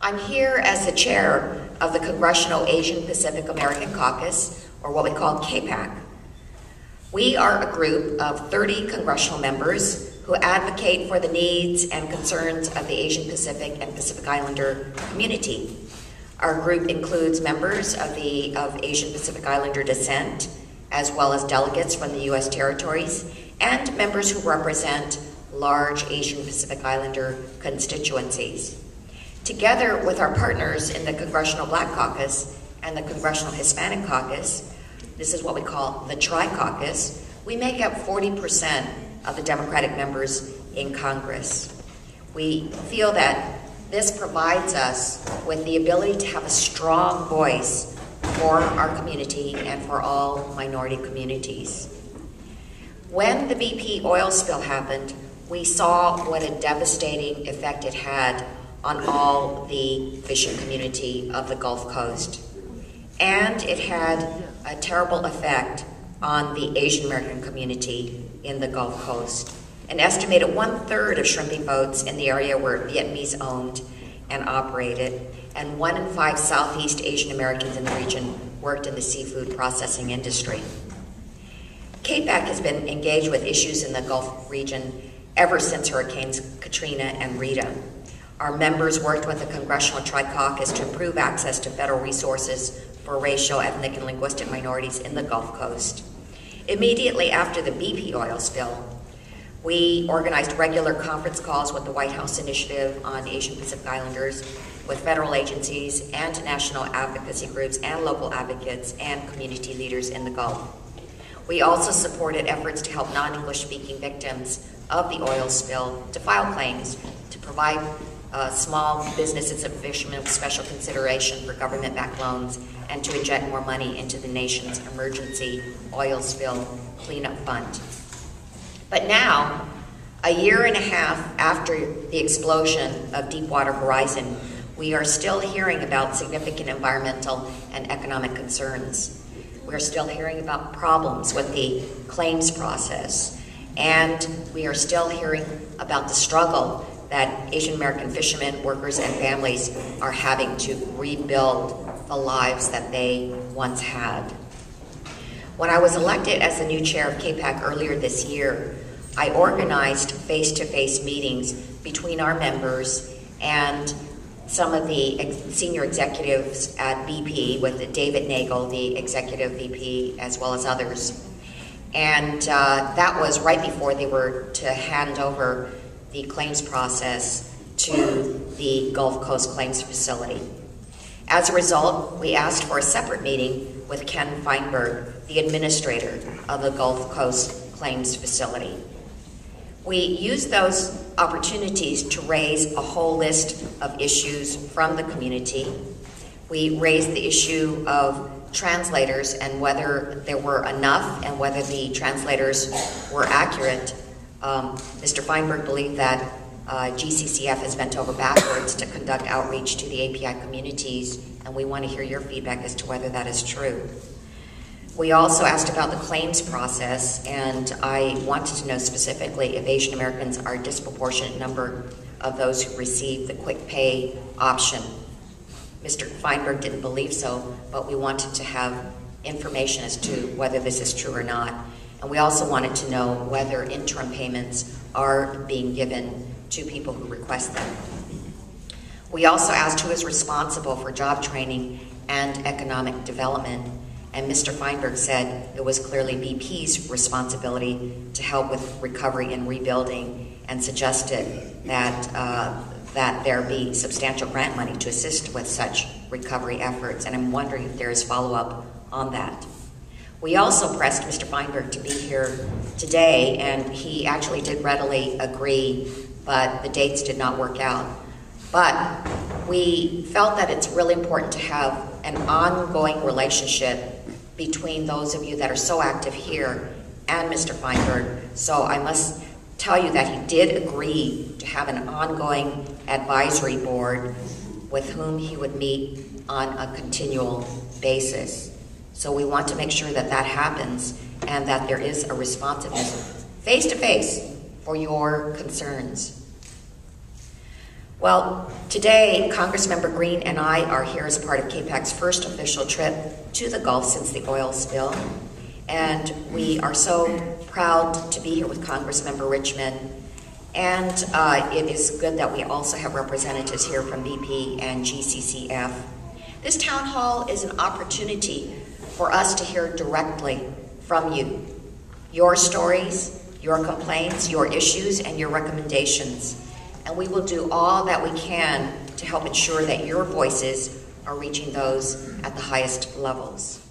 I'm here as the chair of the Congressional Asian Pacific American Caucus, or what we call CAPAC. We are a group of 30 congressional members who advocate for the needs and concerns of the Asian Pacific and Pacific Islander community. Our group includes members of Asian Pacific Islander descent, as well as delegates from the U.S. territories, and members who represent large Asian Pacific Islander constituencies. Together with our partners in the Congressional Black Caucus and the Congressional Hispanic Caucus, this is what we call the Tri-Caucus, we make up 40% of the Democratic members in Congress. We feel that this provides us with the ability to have a strong voice for our community and for all minority communities. When the BP oil spill happened, we saw what a devastating effect it had on all the fishing community of the Gulf Coast. And it had a terrible effect on the Asian American community in the Gulf Coast. An estimated 1/3 of shrimping boats in the area were Vietnamese owned and operated, and 1 in 5 Southeast Asian Americans in the region worked in the seafood processing industry. CAPAC has been engaged with issues in the Gulf region ever since Hurricanes Katrina and Rita. Our members worked with the Congressional Tri-Caucus to improve access to federal resources for racial, ethnic, and linguistic minorities in the Gulf Coast. Immediately after the BP oil spill, we organized regular conference calls with the White House Initiative on Asian Pacific Islanders, with federal agencies and national advocacy groups and local advocates and community leaders in the Gulf. We also supported efforts to help non-English speaking victims of the oil spill to file claims, to provide small businesses and fishermen with special consideration for government-backed loans, and to inject more money into the nation's emergency oil spill cleanup fund. But now, a year and a half after the explosion of Deepwater Horizon, we are still hearing about significant environmental and economic concerns. We're still hearing about problems with the claims process, and we are still hearing about the struggle that Asian American fishermen, workers, and families are having to rebuild the lives that they once had. When I was elected as the new chair of CAPAC earlier this year, I organized face-to-face meetings between our members and some of the senior executives at BP, with David Nagel, the executive VP, as well as others. And that was right before they were to hand over the claims process to the Gulf Coast Claims Facility. As a result, we asked for a separate meeting with Ken Feinberg, the administrator of the Gulf Coast Claims Facility. We used those opportunities to raise a whole list of issues from the community. We raised the issue of translators and whether there were enough and whether the translators were accurate. Mr. Feinberg believed that GCCF has bent over backwards to conduct outreach to the API communities, and we want to hear your feedback as to whether that is true. We also asked about the claims process, and I wanted to know specifically if Asian Americans are a disproportionate number of those who receive the quick pay option. Mr. Feinberg didn't believe so, but we wanted to have information as to whether this is true or not. And we also wanted to know whether interim payments are being given to people who request them. We also asked who is responsible for job training and economic development, and Mr. Feinberg said it was clearly BP's responsibility to help with recovery and rebuilding, and suggested that there be substantial grant money to assist with such recovery efforts, and I'm wondering if there is follow-up on that. We also pressed Mr. Feinberg to be here today, and he actually did readily agree, but the dates did not work out. But we felt that it's really important to have an ongoing relationship between those of you that are so active here and Mr. Feinberg. So I must tell you that he did agree to have an ongoing advisory board with whom he would meet on a continual basis. So we want to make sure that that happens and that there is a responsiveness face-to-face for your concerns. Well, today, Congressmember Green and I are here as a part of KPAC's first official trip to the Gulf since the oil spill. And we are so proud to be here with Congressmember Richmond. And it is good that we also have representatives here from BP and GCCF. This town hall is an opportunity for us to hear directly from you. Your stories, your complaints, your issues, and your recommendations. And we will do all that we can to help ensure that your voices are reaching those at the highest levels.